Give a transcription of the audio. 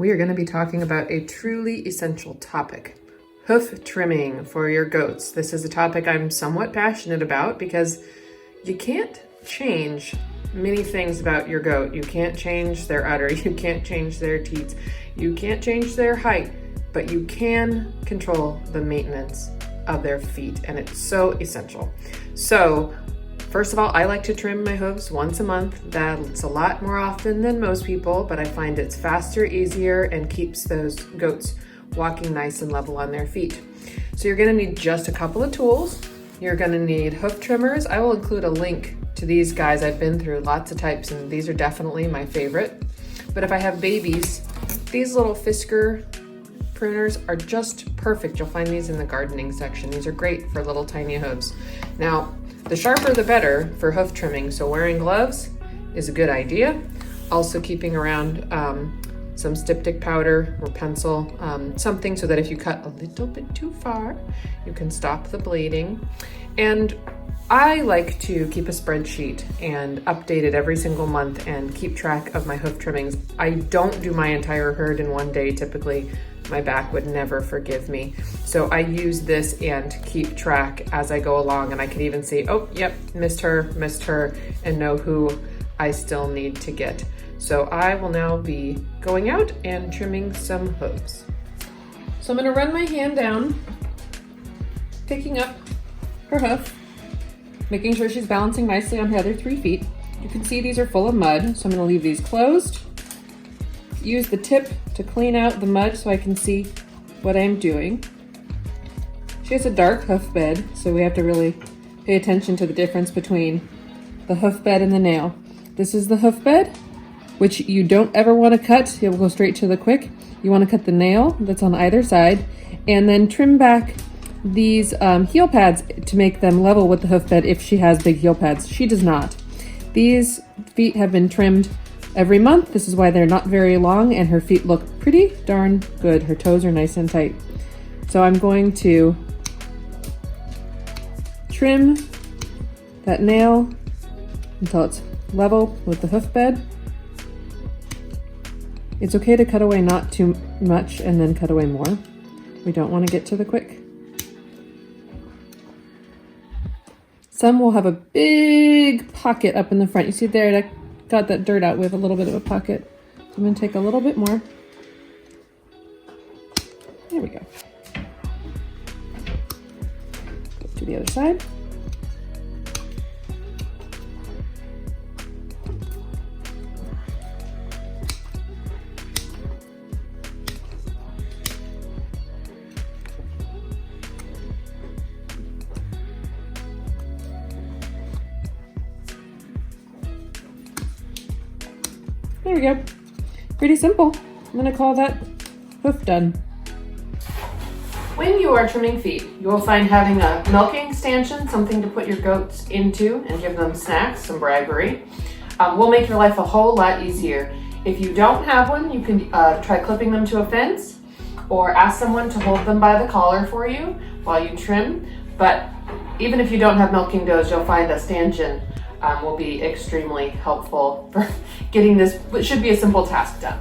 we are going to be talking about a truly essential topic. Hoof trimming for your goats. This is a topic I'm somewhat passionate about because you can't change many things about your goat. You can't change their udder, you can't change their teats, you can't change their height, but you can control the maintenance of their feet, and it's so essential. So first of all, I like to trim my hooves once a month. That's a lot more often than most people, but I find it's faster, easier, and keeps those goats walking nice and level on their feet. So you're gonna need just a couple of tools. You're gonna need hoof trimmers. I will include a link to these guys. I've been through lots of types, and these are definitely my favorite. But if I have babies, these little Fisker pruners are just perfect. You'll find these in the gardening section. These are great for little tiny hooves. Now, the sharper the better for hoof trimming, so wearing gloves is a good idea. Also keeping around some styptic powder or pencil, something so that if you cut a little bit too far, you can stop the bleeding. And I like to keep a spreadsheet and update it every single month and keep track of my hoof trimmings. I don't do my entire herd in one day. Typically, my back would never forgive me. So I use this and keep track as I go along, and I can even see, oh, yep, missed her, and know who I still need to get. So I will now be going out and trimming some hooves. So I'm gonna run my hand down, picking up her hoof, making sure she's balancing nicely on her other 3 feet. You can see these are full of mud, so I'm gonna leave these closed. Use the tip to clean out the mud so I can see what I'm doing. She has a dark hoof bed, so we have to really pay attention to the difference between the hoof bed and the nail. This is the hoof bed, which you don't ever want to cut. You'll go straight to the quick. You want to cut the nail that's on either side and then trim back these heel pads to make them level with the hoof bed if she has big heel pads. She does not. These feet have been trimmed every month. This is why they're not very long and her feet look pretty darn good. Her toes are nice and tight. So I'm going to trim that nail until it's level with the hoof bed. It's okay to cut away not too much and then cut away more. We don't want to get to the quick. Some will have a big pocket up in the front. You see there, I got that dirt out with a little bit of a pocket. So I'm going to take a little bit more. There we go. Go to the other side. There we go. Pretty simple. I'm gonna call that hoof done. When you are trimming feet, you will find having a milking stanchion, something to put your goats into and give them snacks, some bribery, will make your life a whole lot easier. If you don't have one, you can try clipping them to a fence or ask someone to hold them by the collar for you while you trim. But even if you don't have milking does, you'll find a stanchion will be extremely helpful for getting this, what should be a simple task done.